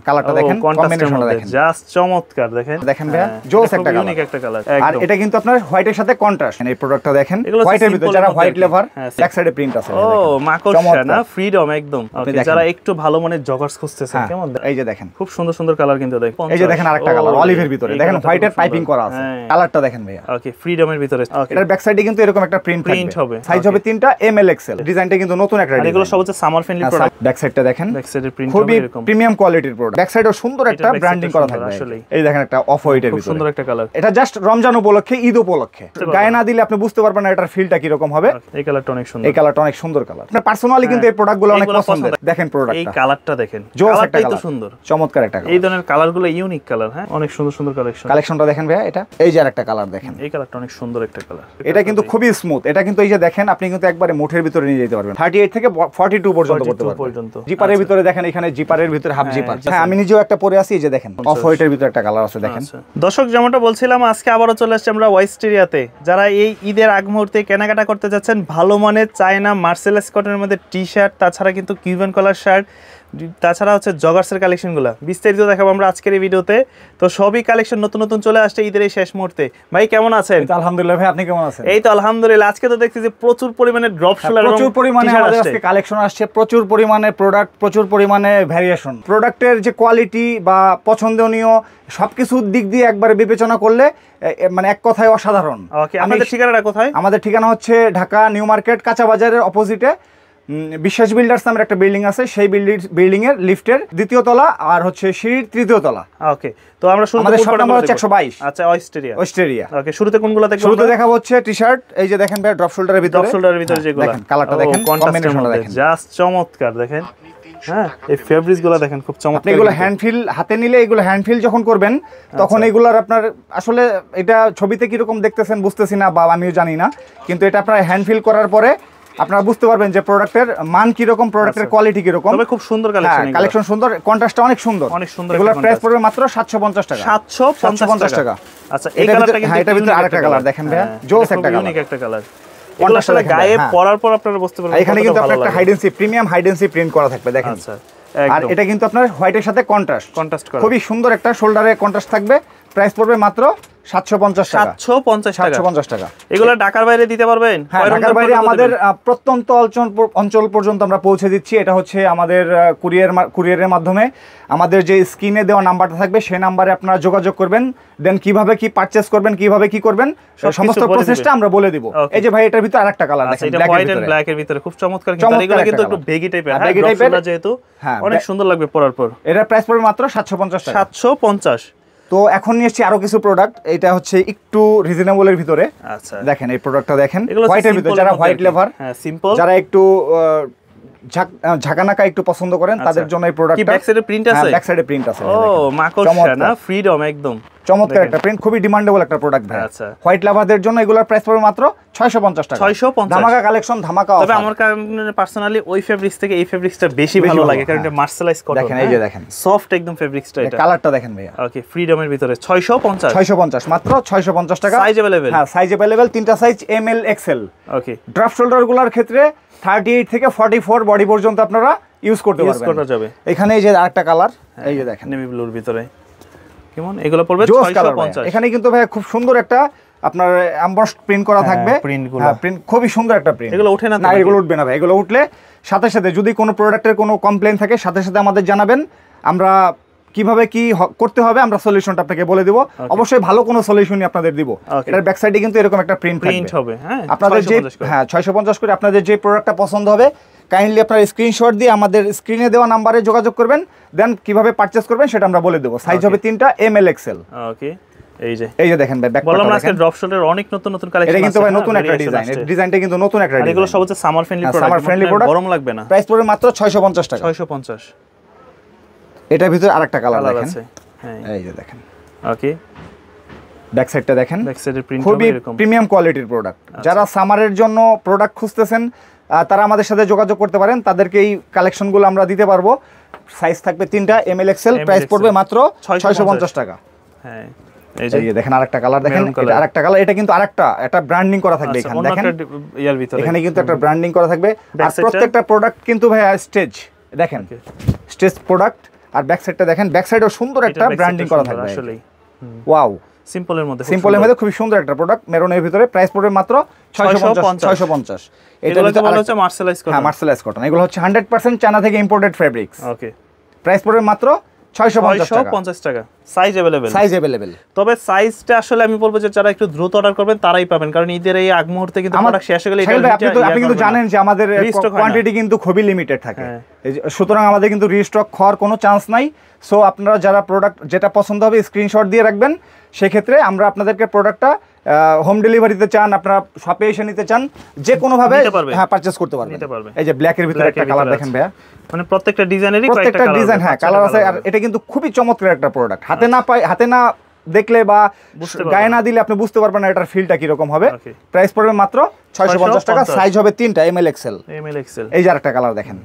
কালারটা দেখেন, কম্বিনেশনটা দেখেন, জাস্ট চমৎকার। দেখেন দেখেন ভাই, জোস একটা কালার, ইউনিক একটা কালার। আর এটা কিন্তু আপনার হোয়াইটের সাথে কন্ট্রাস্ট। এই প্রোডাক্টটা দেখেন, হোয়াইটের ভিতরে যারা হোয়াইট লেভার, ব্যাক সাইডে প্রিন্ট আছে। ও মাকড়সা না, ফ্রিডম একদম। ওকে, যারা একটু ভালো মানের জগার্স খুঁজতেছেন, কেমন এই যে দেখেন খুব সুন্দর সুন্দর কালার কিন্তু দেখেন। এই যে দেখেন আরেকটা কালার অলিভের ভিতরে, দেখেন হোয়াইটের পাইপিং করা আছে। কালারটা দেখেন ভাইয়া, ওকে, ফ্রিডমের ভিতরে। এটার ব্যাক সাইডে কিন্তু এরকম একটা প্রিন্ট হবে, সাইজ হবে 3টা এমএল এক্সেল। ডিজাইনটা কিন্তু নতুন একটা ডিজাইন, এগুলো সব হচ্ছে সামার ফ্রেন্ডলি প্রোডাক্ট। ব্যাক সাইডটা দেখেন, ব্যাক সাইডের প্রিন্ট খুবই প্রিমিয়াম কোয়ালিটির প্রোডাক্ট। ব্যাক সাইডেও সুন্দর একটা ব্র্যান্ডিং করা থাকবে। এই দেখেন একটা অফ হোয়াইটের ভিতরে, সুন্দর একটা কালার। এটা জাস্ট রমজান উপলক্ষে, ঈদ উপলক্ষে গায়ে না দিলে আপনি বুঝতে পারবেন না এটার ফিলটা কি রকম হবে। এই কালারটা অনেক সুন্দর, এই কালারটা অনেক সুন্দর কালার। আপনার পার্সোনালি কিন্তু এই প্রোডাক্টগুলো অনেক পছন্দের। দেখেন প্রোডাক্টটা, এই কালারটা দেখেন, কালারটাই তো সুন্দর, চমৎকার একটা কালার। এই ধরনের কালারগুলো ইউনিক কালার। হ্যাঁ, অনেক সুন্দর সুন্দর কালেকশনটা দেখেন ভাইয়া। এটা এই যে আরেকটা কালার দেখেন, এই কালারটা অনেক সুন্দর একটা কালার। এটা কিন্তু খুবই স্মুথ। এটা কিন্তু এই যে দেখেন, আপনি কিন্তু একবারে মুঠের ভিতরে নিয়ে যেতে পারবেন। 38 থেকে 42 পর্যন্ত করতে পারবেন। জিপারের ভিতরে দেখেন, এখানে জিপারের ভিতরে হাফ জিপার। হ্যাঁ, আমি নিজেও একটা পরে আছি। এই যে দেখেন অফ হোয়াইটের ভিতরে একটা কালার আছে দেখেন। দর্শক, যেমনটা বলছিলাম, আজকে আবারও চলে আসছে আমরা ওয়েস্টেরিয়াতে। যারা এই ঈদের আগ মুহূর্তে কেনাকাটা করতে যাচ্ছেন, ভালো মানের চায়না মার্সেলাইজ কটনের মধ্যে টি শার্ট, তাছাড়া কিন্তু কিউবান কলার শার্ট, তাছাড়া হচ্ছে জগার্সের কালেকশনগুলো বিস্তারিত দেখাবো আমরা আজকের এই ভিডিওতে। তো সবই কালেকশন নতুন নতুন চলে আসছে ঈদের এই শেষ মুহূর্তে। ভাই কেমন আছেন? আলহামদুলিল্লাহ ভাই, আপনি কেমন আছেন? এই তো আলহামদুলিল্লাহ। আজকে তো দেখছি যে প্রচুর পরিমাণে ড্রপ শোলার, প্রচুর পরিমাণে আমাদের আজকে কালেকশন আসছে, প্রচুর পরিমাণে প্রোডাক্ট, প্রচুর পরিমাণে ভ্যারিয়েশন। প্রোডাক্টের যে কোয়ালিটি বা পছন্দনীয় সবকিছু দিক দিয়ে একবারে বিবেচনা করলে মানে এক কথায় অসাধারণ। ওকে, আমাদের ঠিকানাটা কোথায়? আমাদের ঠিকানা হচ্ছে ঢাকা নিউ মার্কেট কাঁচা বাজারের অপোজিটে বিশ্বাস বিল্ডার্স নামের একটা বিল্ডিং আছে। সেই বিল্ডিং এর লিফটের 2য় তলা আর হচ্ছে সিঁড়ির 3য় তলা। ওকে, তো আমরা আমাদের শপ নাম্বার হচ্ছে 122। আচ্ছা, ওয়েস্টেরিয়া। ওকে, শুরুতে কোনগুলো দেখব? শুরুতে দেখাবো হচ্ছে টি-শার্ট। এই যে দেখেন ভাই, ড্রপ শোল্ডারের ভিতরে যেগুলো দেখেন, কালারটা দেখেন, কম্বিনেশনটা দেখেন, জাস্ট চমৎকার। দেখেন, হ্যাঁ, এই ফেব্রিক্সগুলো দেখেন খুব চমৎকার। এগুলো হ্যান্ড ফিল হাতে নিলে, এগুলো হ্যান্ড ফিল যখন করবেন তখন এগুলার আপনার আসলে এটা ছবিতে কি রকম দেখতেছেন বুঝতেছি না, বা আমিও জানি না, কিন্তু এটা আপনার হ্যান্ড ফিল করার পরে আপনারা বুঝতে পারবেন যে প্রোডাক্টের মান কি রকম, প্রোডাক্টের কোয়ালিটি কি রকম। তবে খুব সুন্দর কালেকশন, কালেকশন সুন্দর, কন্ট্রাস্টটা অনেক সুন্দর, অনেক সুন্দর। এগুলোর প্রাইস পড়বে মাত্র 750 টাকা। 750 টাকা। আচ্ছা, এই কালারটা কিন্তু এটার ভিতরে আরেকটা কালার দেখেন ভাই, জোস একটা কালার, ইউনিক একটা কালার। এগুলো আসলে গায়ে পরার পর আপনারা বুঝতে পারবেন। এখানে কিন্তু আপনার একটা হাইডেন্সি, প্রিমিয়াম হাইডেন্সি প্রিন্ট করা থাকবে দেখেন। আচ্ছা, আর এটা কিন্তু আপনার হোয়াইটের সাথে কন্ট্রাস্ট করা, খুবই সুন্দর একটা শোল্ডারে কন্ট্রাস্ট থাকবে। প্রাইস পড়বে মাত্র 750 টাকা। 750 টাকা। এগুলো ঢাকার বাইরে দিতে পারবেন? হ্যাঁ, ঢাকার বাইরে আমাদের প্রত্যন্ত অঞ্চল পর্যন্ত আমরা পৌঁছে দিচ্ছি। এটা হচ্ছে আমাদের কুরিয়ারের মাধ্যমে। আমাদের যে স্ক্রিনে দেওয়া নাম্বারটা থাকবে সেই নাম্বারে আপনারা যোগাযোগ করবেন। দেন কিভাবে কি পারচেজ করবেন, কিভাবে কি করবেন, সমস্ত প্রসেসটা আমরা বলে দিব। এই যে ভাই, এটার ভিতরে আরেকটা কালার দেখেন, এটা হোয়াইট এন্ড ব্ল্যাক এর ভিতরে খুব চমৎকার। এগুলো কিন্তু একটু বেগি টাইপের, হ্যাঁ, যেহেতু অনেক সুন্দর লাগবে পরার পর। এটার প্রাইস পড়বে মাত্র 750 টাকা। 750। তো এখন নিয়ে এসেছি আরো কিছু প্রোডাক্ট। এটা হচ্ছে একটু রিজনেবলের ভিতরে। আচ্ছা, দেখেন এই প্রোডাক্টটা দেখেন, হোয়াইটের ভিতরে, যারা হোয়াইট লেভার, হ্যাঁ, সিম্পল, যারা একটু ঝাঁকানাকা একটু পছন্দ করেন তাদের জন্য এই প্রোডাক্টটা। কি ব্যাক সাইডে প্রিন্ট আছে? ব্যাক সাইডে প্রিন্ট আছে। ও মাকড়সা না, ফ্রিডম একদম চমৎকার একটা প্রিন্ট, খুবই ডিমান্ডেবল একটা প্রোডাক্ট ভাই। আচ্ছা, হোয়াইট লাভারদের জন্য এগুলোর প্রাইস পড়বে মাত্র 650 টাকা। 650। ধামাকা কালেকশন, ধামাকা অফার। তবে আমার পার্সোনালি ওই ফেব্রিক্স থেকে এই ফেব্রিক্সটা বেশি ভালো লাগে, কারণ এটা মার্সেলাইজ কটন। দেখেন, এই যে দেখেন সফট একদম ফেব্রিক্সটা। এটা কালারটা দেখেন ভাইয়া। ওকে, ফ্রিডমের ভিতরে 650 মাত্র 650 টাকা। Size available? হ্যাঁ, সাইজ अवेलेबल, 3টা সাইজ, এম এল এক্সেল। ওকে, ড্রাফট শোল্ডারগুলোর ক্ষেত্রে 38 থেকে 44 বডি পর্যন্ত আপনারা ইউজ করতে পারবেন। এখানে এই যে আরেকটা কালার, এই যে দেখেন নেভি ব্লুর ভিতরে কেমন, এগুলো পড়বে 650। এখানে কিন্তু ভাই খুব সুন্দর একটা আপনার এমবসড প্রিন্ট করা থাকবে। হ্যাঁ, প্রিন্ট খুবই সুন্দর একটা প্রিন্ট। এগুলো ওঠে না? না, এগুলো উঠবে না ভাই। এগুলো উঠলে সাথে সাথে যদি কোনো প্রোডাক্টের কোনো কমপ্লেইন থাকে সাথে সাথে আমাদের জানাবেন। আমরা কিভাবে কি করতে হবে আমরা সলিউশনটা আপনাকে বলে দিব। অবশ্যই ভালো কোনো সলিউশনই আপনাদের দিব। এটার ব্যাক সাইডে কিন্তু এরকম একটা প্রিন্ট হবে। হ্যাঁ, আপনাদের যে 650 করে আপনাদের যে প্রোডাক্টটা পছন্দ হবে কাইন্ডলি আপনার স্ক্রিনশট দিয়ে আমাদের স্ক্রিনে দেওয়া নাম্বারে যোগাযোগ করবেন। দেন কিভাবে পারচেজ করবেন সেটা আমরা বলে দেব। সাইজ হবে 3টা, এম এল এক্সেল। ওকে, এই যে দেখেন ভাই, বললাম না আজকে ড্রপ শোল্ডার অনেক নতুন কালেকশন আছে। এটা কিন্তু ভাই নতুন একটা ডিজাইন, ডিজাইনটা কিন্তু নতুন একটা ডিজাইন। এগুলো সব হচ্ছে সামার ফ্রেন্ডলি প্রোডাক্ট, গরম লাগবে না। প্রাইস পড়বে মাত্র 650 টাকা। 650। এটার ভিতরে আরেকটা কালার দেখেন, হ্যাঁ, এই যে দেখেন। ওকে, ব্যাক সাইডটা দেখেন, ব্যাক সাইডের প্রিন্ট খুবই প্রিমিয়াম কোয়ালিটির প্রোডাক্ট। যারা সামারের জন্য প্রোডাক্ট খুঁজতেছেন তারা আমাদের সাথে যোগাযোগ করতে পারেন। তাদেরকে এই কালেকশনগুলো আমরা দিতে পারবো। সাইজ থাকবে 3টা, এম এল এক্সেল। প্রাইস পড়বে মাত্র 650 টাকা। হ্যাঁ, এই যে দেখেন আরেকটা কালার দেখেন, এটা আরেকটা কালার। এটা কিন্তু আরেকটা ব্র্যান্ডিং করা থাকবে এখানে দেখেন। এখানে কিন্তু একটা ব্র্যান্ডিং করা থাকবে। আর প্রত্যেকটা প্রোডাক্ট কিন্তু ভাই স্টেজ দেখেন, স্টেজ প্রোডাক্ট। আর ব্যাক সাইডটা দেখেন, ব্যাক সাইডেও সুন্দর একটা ব্র্যান্ডিং করা থাকবে আসলে। ওয়াও, সিম্পলের মধ্যে খুবই সুন্দর একটা প্রোডাক্ট, মেরুনের ভিতরে। প্রাইস পড়বে মাত্র 650। এটা হচ্ছে মার্সেলাইজ কটন। হ্যাঁ, মার্সেলাইজ কটন। এগুলো হচ্ছে 100% চায়না থেকে ইম্পোর্টেড ফেব্রিক্স। ওকে, প্রাইস পড়বে মাত্র 650 টাকা। Size available. তবে সাইজটা আসলে আমি বলবো যে যারা একটু দ্রুত অর্ডার করবেন তারাই পাবেন, কারণ ঈদের এই আগ মুহূর্তে কিন্তু প্রোডাক্ট শেষ হয়ে গেলে আপনি কিন্তু জানেন যে আমাদের কোয়ান্টিটি কিন্তু খুবই লিমিটেড থাকে, সুতরাং আমাদের কিন্তু রিস্টক হওয়ার কোনো চান্স নাই। সো আপনারা যারা প্রোডাক্ট যেটা পছন্দ হবে স্ক্রিনশট দিয়ে রাখবেন, সেক্ষেত্রে আমরা আপনাদেরকে প্রোডাক্টটা হোম ডেলিভারিতে চান, আপনারা শপে এসে নিতে চান, যে কোনো ভাবে হ্যাঁ পারচেজ করতে পারবেন। এই যে ব্ল্যাক এর ভিতরে একটা কালার দেখেন ভাইয়া, মানে প্রত্যেকটা ডিজাইনেরই প্রত্যেকটা ডিজাইন হ্যাঁ কালার আছে। আর এটা কিন্তু খুবই চমৎকার একটা প্রোডাক্ট, হাতে না দেখলে বা গায়ে না দিলে আপনি বুঝতে পারবেন না এটার ফিলটা কি রকম হবে। প্রাইস পড়বে মাত্র 650 টাকা। সাইজ হবে 3টা, এমএল এক্সেল। এই যে আরেকটা কালার দেখেন,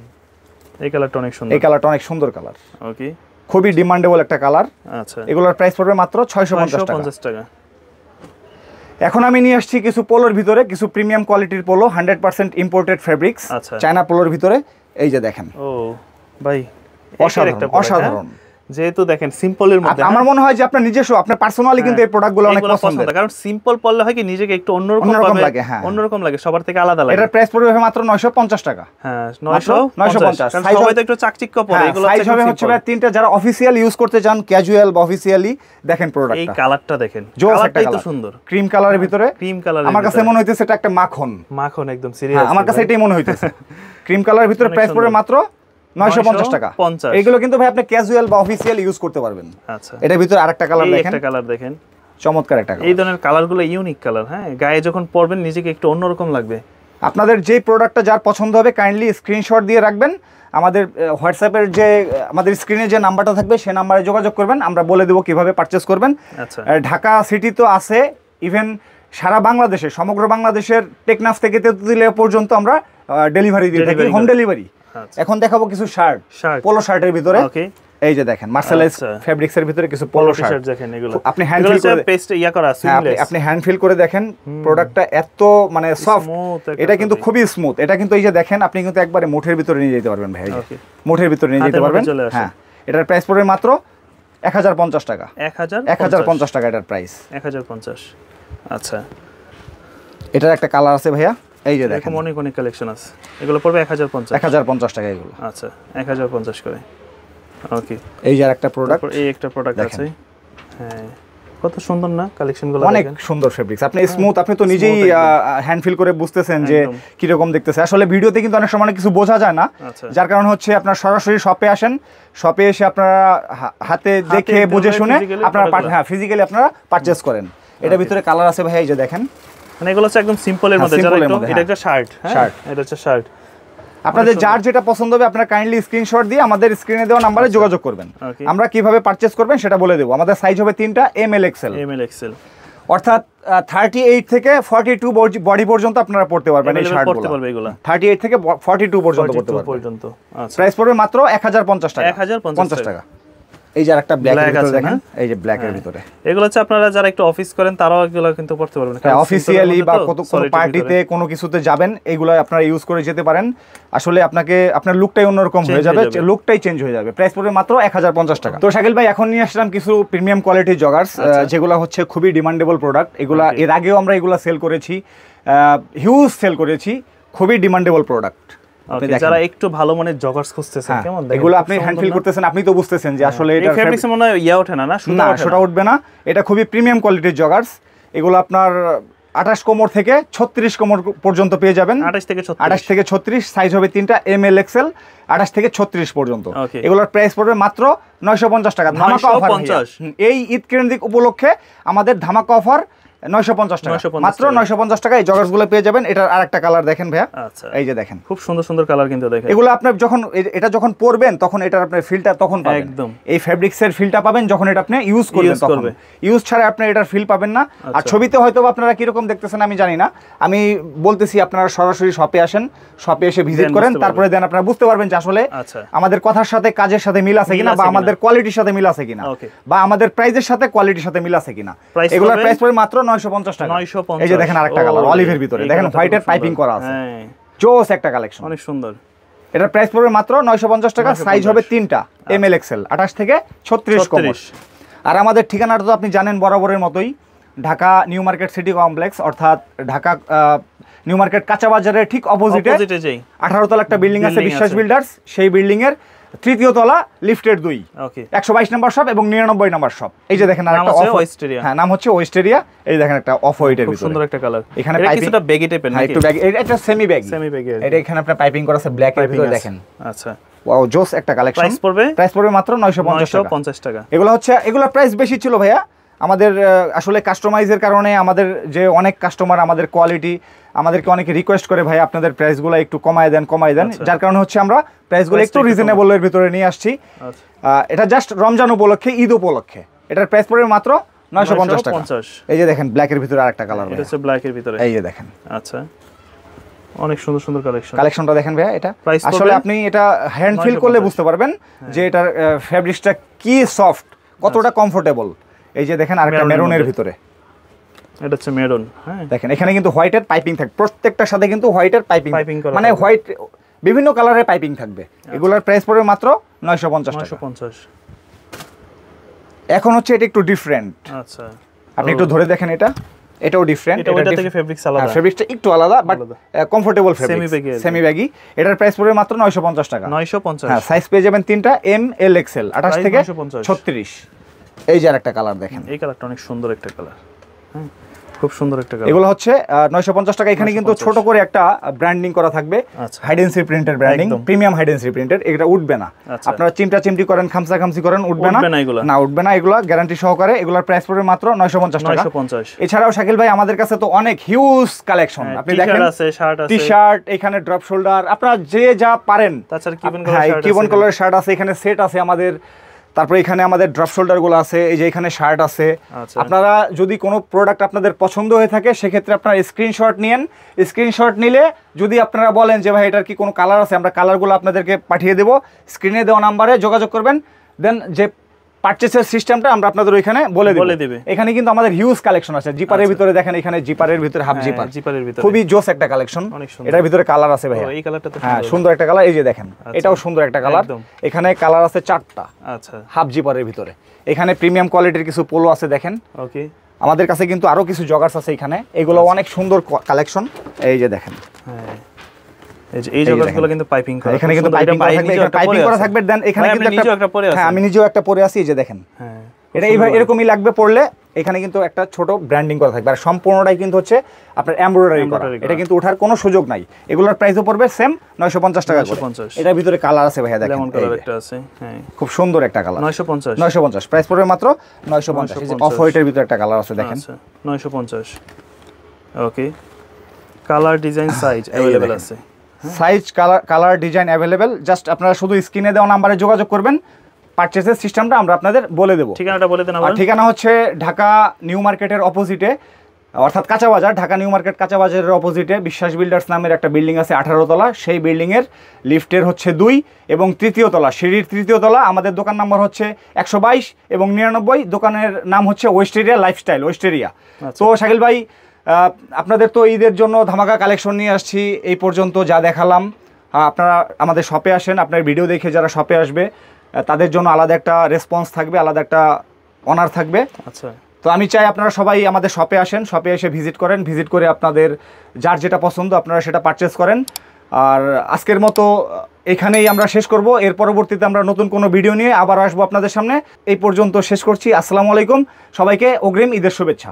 এই কালারটা অনেক সুন্দর। এই কালারটা অনেক সুন্দর কালার। ওকে, খুবই ডিমান্ডেবল একটা কালার। আচ্ছা, এগুলোর প্রাইস পড়বে মাত্র 650 টাকা। এখন আমি নিয়ে আসছি কিছু পোলোর ভিতরে, কিছু প্রিমিয়াম কোয়ালিটির পোলো, 100% ইম্পোর্টেড ফেব্রিক্স, চায়না পোলোর ভিতরে। এই যে দেখেন, ও ভাই অসাধারণ। যেহেতু দেখেন সিম্পলের মধ্যে, আমার মনে হয় যে আপনার নিজস্ব, আপনার পার্সোনালি কিন্তু এই প্রোডাক্টগুলো অনেক পছন্দ, কারণ সিম্পল পড়লে হয় কি নিজেকে একটু অন্যরকম লাগে, অন্যরকম লাগে, সবার থেকে আলাদা লাগে। এটার প্রাইস পড়বে মাত্র 950 টাকা। হ্যাঁ, 950। সাইজ হবে একটু চাকচিক্য পড়ে, এগুলো সাইজ হবে হচ্ছে তিনটা, যারা অফিশিয়াল ইউজ করতে চান, ক্যাজুয়াল বা অফিশিয়ালি, দেখেন প্রোডাক্টটা। এই কালারটা দেখেন, কালারটাই তো সুন্দর, ক্রিম কালারের ভিতরে। ক্রিম কালার আমার কাছে মনে হইতেছে এটা একটা মাখন একদম সিরিয়াস, আমার কাছে এটাই মনে হইতেছে। ক্রিম কালারের ভিতরে প্রাইস পড়বে মাত্র 950 টাকা। এগুলো কিন্তু ভাই আপনি ক্যাজুয়াল বা অফিশিয়াল ইউজ করতে পারবেন। আচ্ছা, এটার ভিতরে আরেকটা কালার দেখেন, একটা কালার দেখেন, চমৎকার একটা কালার। এই ধরনের কালারগুলো ইউনিক কালার, হ্যাঁ, গায়ে যখন পরবেন নিজেকে একটু অন্যরকম লাগবে। আপনাদের যে প্রোডাক্টটা যার পছন্দ হবে কাইন্ডলি স্ক্রিনশট দিয়ে রাখবেন। আমাদের হোয়াটসঅ্যাপের যে আমাদের স্ক্রিনে যে নাম্বারটা থাকবে সেই নাম্বারে যোগাযোগ করবেন, আমরা বলে দেবো কিভাবে পারচেজ করবেন। আচ্ছা, ঢাকা সিটি তো আছে, ইভেন সারা বাংলাদেশে, সমগ্র বাংলাদেশের টেকনাফ থেকে তেতুলিয়া পর্যন্ত আমরা ডেলিভারি দিয়ে থাকি, হোম ডেলিভারি। এখন দেখাবো কিছু শার্ট, পোলো শার্টের ভিতরে। এই যে দেখেন মার্সেলাইজ ফেব্রিক্স এর ভিতরে কিছু পোলো শার্ট দেখেন, এগুলো আপনি হ্যান্ড ফিল করে পেস্ট ইয়া করা আছে, আপনি হ্যান্ড ফিল করে দেখেন প্রোডাক্টটা এত মানে সফট, এটা কিন্তু খুবই স্মুথ। এটা কিন্তু এই যে দেখেন, আপনি কিন্তু একবারে মুঠের ভিতরে নিয়ে যেতে পারবেন ভাই, মুঠের ভিতরে নিয়ে যেতে পারবেন। হ্যাঁ, এটার প্রাইস পড়বে মাত্র 1050 টাকা। 1050 টাকা এটার প্রাইস, 1050। আচ্ছা, এটার একটা কালার আছে ভাইয়া, এই যে দেখেন অনেক কালেকশন আছে, এগুলো পড়বে 1050 টাকা এগুলো। আচ্ছা, 1050 করে। ওকে, এই যে আরেকটা প্রোডাক্ট, এই একটা প্রোডাক্ট আছে, হ্যাঁ, কত সুন্দর না কালেকশনগুলো, অনেক সুন্দর ফেব্রিক্স। আপনি স্মুথ, আপনি তো নিজেই হ্যান্ড ফিল করে বুঝতেছেন যে কি রকম দেখতেছে। আসলে ভিডিওতে কিন্তু অনেক সময় কিছু বোঝা যায় না, যার কারণ হচ্ছে আপনার সরাসরি শপে আসেন, শপে এসে আপনারা হাতে দেখে বুঝে শুনে আপনারা হ্যাঁ ফিজিক্যালি আপনারা পারচেজ করেন। এটার ভিতরে কালার আছে ভাই, এই যে দেখেন, মানে এগুলো হচ্ছে একদম সিম্পলের মধ্যে, যারা একটু এটা একটা শার্ট, এটা হচ্ছে শার্ট। আপনাদের যার যেটা পছন্দ হবে আপনারা কাইন্ডলি স্ক্রিনশট দিয়ে আমাদের স্ক্রিনে দেওয়া নাম্বারে যোগাযোগ করবেন, আমরা কিভাবে পারচেজ করবেন সেটা বলে দেবো। আমাদের সাইজ হবে 3টা, এমএল এক্সেল, অর্থাৎ 38 থেকে 42 বডি পর্যন্ত আপনারা পড়তে পারবেন এই শার্টগুলো। 38 থেকে 42 পর্যন্ত পড়তে পারবেন। প্রাইস পড়বে মাত্র 1050 টাকা। 1050 টাকা। এই যে আরেকটা ব্ল্যাক এর ভিতরে দেখেন, এই যে ব্ল্যাক এর ভিতরে, এগুলো হচ্ছে আপনারা যারা একটু অফিস করেন তারাও এগুলো কিন্তু পড়তে পারবেন, অফিসিয়ালি বা কোনো পার্টিতে কোনো কিছুতে যাবেন, এগুলো আপনারা ইউজ করে যেতে পারেন। আসলে আপনার লুকটাই অন্যরকম হয়ে যাবে, লুকটাই চেঞ্জ হয়ে যাবে। প্রাইস পড়বে মাত্র 1050 টাকা। তো শাকিল ভাই, এখন নিয়ে আসলাম কিছু প্রিমিয়াম কোয়ালিটির জগার্স, যেগুলো হচ্ছে খুবই ডিমান্ডেবল প্রোডাক্ট। এগুলা এর আগেও আমরা এগুলা সেল করেছি, হিউজ সেল করেছি, খুবই ডিমান্ডেবল প্রোডাক্ট। যারা একটু ভালো মানের জগার্স খুঁজতেছেন, কেমন দেখেন, এগুলো আপনি হ্যান্ড ফিল করতেছেন, আপনি তো বুঝতেছেন যে আসলে এটা ফেব্রিক্স মনে হয় ইয়া ওঠে না, সেটা উঠবে না। এটা খুবই প্রিমিয়াম কোয়ালিটির জগার্স। এগুলো আপনার 28 কোমর থেকে 36 কোমর পর্যন্ত পেয়ে যাবেন। 28 থেকে 36, সাইজ হবে 3টা, এমএল এক্সেল, 28 থেকে 36 পর্যন্ত। এগুলোর প্রাইস পড়বে মাত্র 950 টাকা। ধামাকা অফার, এই ঈদ কেন্দ্রিক উপলক্ষে আমাদের ধামাকা অফার 950 টাকা, মাত্র 950 টাকা এই জগার্সগুলো পেয়ে যাবেন। এটার আরেকটা কালার দেখেন ভাইয়া, এই যে দেখেন, খুব সুন্দর সুন্দর কালার কিন্তু দেখেন। এগুলো আপনি যখন এটা যখন পরবেন তখন এটার আপনার ফিলটা তখন পাবেন, একদম এই ফেব্রিক্সের ফিলটা পাবেন যখন এটা আপনি ইউজ করবেন, তখন ইউজ ছাড়া আপনি এটার ফিল পাবেন না। আর ছবিতে হয়তো আপনারা কি রকম দেখতেছেন আমি জানি না, আমি বলতেছি আপনারা সরাসরি শপে আসেন, শপে এসে ভিজিট করেন, তারপরে দেন আপনারা বুঝতে পারবেন যে আসলে আমাদের কথার সাথে কাজের সাথে মিল আছে কিনা, বা আমাদের কোয়ালিটির সাথে মিল আছে কিনা, বা আমাদের প্রাইসের সাথে কোয়ালিটির সাথে মিল আছে কিনা। এগুলোর প্রাইস পড়বে মাত্র 950 টাকা। এই যে দেখেন আরেকটা কালার অলিভের ভিতরে, দেখেন হোয়াইটের পাইপিং করা আছে, জোস একটা কালেকশন, অনেক সুন্দর। এটার প্রাইস পড়বে মাত্র 950 টাকা। সাইজ হবে 3টা, ML XL 28 থেকে 36 কোমর। আর আমাদের ঠিকানাটা তো আপনি জানেন বরাবরের মতোই, Dhaka new market city complex, অর্থাৎ ঢাকা নিউ মার্কেট কাঁচা বাজারের ঠিক অপোজিটে 18 তলা একটা বিল্ডিং আছে বিশ্বাস বিল্ডার্স, সেই বিল্ডিং এর 3য় তলা লিফটের 2, 122 নম্বর শপ এবং 99 নম্বর শপ। এই যে দেখেন আরেকটা ওয়েস্টেরিয়া, হ্যাঁ নাম হচ্ছে ওয়েস্টেরিয়া। এই দেখেন একটা অফ হোয়াইটের ভিতরে সুন্দর একটা কালার, এখানে কিছুটা ব্যাগি টাইপের নাকি? একটু ব্যাগি, এটা সেমি ব্যাগি, এটা এখানে আপনার পাইপিং করা আছে ব্ল্যাক এর ভিতরে দেখেন। আচ্ছা, ওয়াও জোস একটা কালেকশন। প্রাইস পড়বে মাত্র 950 টাকা। এগুলোর প্রাইস বেশি ছিল ভাইয়া, আমাদের আসলে কাস্টমাইজের কারণে আমাদের যে অনেক কাস্টমার আমাদের কোয়ালিটি আমাদেরকে অনেকে রিকোয়েস্ট করে ভাই আপনাদের প্রাইসগুলো একটু কমায় দেন, যার কারণে হচ্ছে আমরা প্রাইসগুলো একটু রিজনেবলের ভিতরে নিয়ে আসছি। এটা জাস্ট রমজান উপলক্ষে, ঈদ উপলক্ষে। এটার প্রাইস পড়বে মাত্র 950 টাকা। এই যে দেখেন ব্ল্যাকের ভিতরে আরেকটা কালার, এটা হচ্ছে ব্ল্যাকের ভিতরে, এই যে দেখেন। আচ্ছা, অনেক সুন্দর সুন্দর কালেকশনটা দেখেন ভাইয়া। এটা আসলে আপনি এটা হ্যান্ড ফিল করলে বুঝতে পারবেন যে এটার ফ্যাব্রিক্সটা কি সফট, কতটা কমফোর্টেবল। এই যে দেখেন আরেকটা মেরুনের ভিতরে, এটা হচ্ছে মেরুন। হ্যাঁ দেখেন এখানে কিন্তু হোয়াইটের পাইপিং থাকবে, প্রত্যেকটার সাথে কিন্তু হোয়াইটের পাইপিং, মানে হোয়াইট বিভিন্ন কালারের পাইপিং থাকবে। এগুলোর প্রাইস পড়বে মাত্র 950 টাকা। এখন হচ্ছে এটা একটু ডিফারেন্ট। আচ্ছা, আপনি একটু ধরে দেখেন, এটাও ডিফারেন্ট, এটা থেকে ফেব্রিক্স আলাদা, ফেব্রিক্সটা একটু আলাদা but comfortable fabric, semi baggy. এটার প্রাইস পড়বে মাত্র 950 টাকা। 950, হ্যাঁ সাইজ পেয়ে যাবেন 3টা, ML XL 28 থেকে 36। এই যে আরেকটা কালার দেখেন, এই কালারটা অনেক সুন্দর একটা কালার, হ্যাঁ খুব সুন্দর একটা কালার। এগুলো হচ্ছে 950 টাকা। এখানে কিন্তু ছোট করে একটা ব্র্যান্ডিং করা থাকবে, হাইডেন্সি প্রিন্টের ব্র্যান্ডিং, প্রিমিয়াম হাইডেন্সি প্রিন্টের। এটা উঠবে না, আপনারা চিমটি করেন, খামসি করেন, উঠবে না, উঠবে না। এগুলো গ্যারান্টি সহকারে। এগুলোর প্রাইস পড়বে মাত্র 950 টাকা। এছাড়াও শাকিল ভাই আমাদের কাছে তো অনেক হিউজ কালেকশন, আপনি দেখেন টি শার্ট, এখানে ড্রপ শোল্ডার, আপনারা যে যা পারেন, তাছাড়া কিবন কালারের শার্ট আছে, এখানে সেট আছে আমাদের। তারপরে এখানে আমাদের ড্রপ শোল্ডারগুলো আছে, এই যে এখানে শার্ট আছে। আপনারা যদি কোনো প্রোডাক্ট আপনাদের পছন্দ হয়ে থাকে সেক্ষেত্রে আপনারা স্ক্রিনশট নিন। স্ক্রিনশট নিলে যদি আপনারা বলেন যে ভাই এটার কি কোনো কালার আছে, আমরা কালারগুলো আপনাদেরকে পাঠিয়ে দেবো। স্ক্রিনে দেওয়া নাম্বারে যোগাযোগ করবেন, দেন যে পারচেসের সিস্টেমটা আমরা আপনাদের ওইখানে বলে দেব। এখানে কিন্তু আমাদের হিউজ কালেকশন আছে। জিপারের ভিতরে দেখেন, এখানে জিপারের ভিতরে হাফ জিপার, খুবই জোস একটা কালেকশন। এটার ভিতরে কালার আছে ভাই, এই কালারটা তো হ্যাঁ সুন্দর একটা কালার। এই যে দেখেন, এটাও সুন্দর একটা কালার। এখানে কালার আছে 4টা, আচ্ছা হাফ জিপারের ভিতরে। এখানে প্রিমিয়াম কোয়ালিটির কিছু পোলো আছে দেখেন। ওকে, আমাদের কাছে কিন্তু আরো কিছু জগার্স আছে এখানে, এগুলো অনেক সুন্দর কালেকশন। এই যে দেখেন, হ্যাঁ এই জগার্সগুলো কিন্তু পাইপিং করা, এখানে কিন্তু পাইপিং করা থাকবে। দেন এখানে কিন্তু একটা পরে আছে, হ্যাঁ আমি নিজেও একটা পরে আছি। এই যে দেখেন, হ্যাঁ এটা এইভাবে এরকমই লাগবে পরলে। এখানে কিন্তু একটা ছোট ব্র্যান্ডিং করা থাকবে, আর সম্পূর্ণটাই কিন্তু হচ্ছে আপনার এমব্রয়ডারি করা। এটা কিন্তু ওঠার কোনো সুযোগ নাই। এগুলোর প্রাইসও পড়বে সেম 950 টাকা করে। এটার ভিতরে কালার আছে ভাইয়া, দেখেন লেমন কালার একটা আছে, হ্যাঁ খুব সুন্দর একটা কালার। 950 প্রাইস পড়বে মাত্র 950। এই যে অফ হোয়াইটের ভিতরে একটা কালার আছে দেখেন, 950। ওকে, কালার ডিজাইন সাইজ अवेलेबल আছে, size colour design available. Just আপনারা শুধু স্ক্রিনে দেওয়া নম্বরে যোগাযোগ করবেন, পারচেজের সিস্টেমটা আমরা আপনাদের বলে দেব। ঠিকানাটা বলে দেন। ঠিকানা হচ্ছে ঢাকা নিউ মার্কেটের অপোজিটে, অর্থাৎ কাঁচা বাজার, ঢাকা নিউ মার্কেট কাঁচা বাজারের অপোজিটে বিশ্বাস বিল্ডার্স নামের একটা বিল্ডিং আছে 18 তলা। সেই বিল্ডিংয়ের লিফটের হচ্ছে 2 এবং 3য় তলা, সিঁড়ির 3য় তলা। আমাদের দোকান নম্বর হচ্ছে 122 এবং 99। দোকানের নাম হচ্ছে ওয়েস্টেরিয়া লাইফস্টাইল, ওয়েস্টেরিয়া। তো শাকিল ভাই, আপনাদের তো ঈদের জন্য ধামাকা কালেকশন নিয়ে আসছি। এই পর্যন্ত যা দেখালাম, আপনারা আমাদের শপে আসেন, আপনার ভিডিও দেখে যারা শপে আসবে তাদের জন্য আলাদা একটা রেসপন্স থাকবে, আলাদা একটা অনার থাকবে। আচ্ছা, তো আমি চাই আপনারা সবাই আমাদের শপে আসেন, শপে এসে ভিজিট করেন, ভিজিট করে আপনাদের যার যেটা পছন্দ আপনারা সেটা পারচেস করেন। আর আজকের মতো এখানেই আমরা শেষ করব। এর পরবর্তীতে আমরা নতুন কোনো ভিডিও নিয়ে আবার আসবো আপনাদের সামনে। এই পর্যন্ত শেষ করছি। আসসালামু আলাইকুম, সবাইকে অগ্রিম ঈদের শুভেচ্ছা।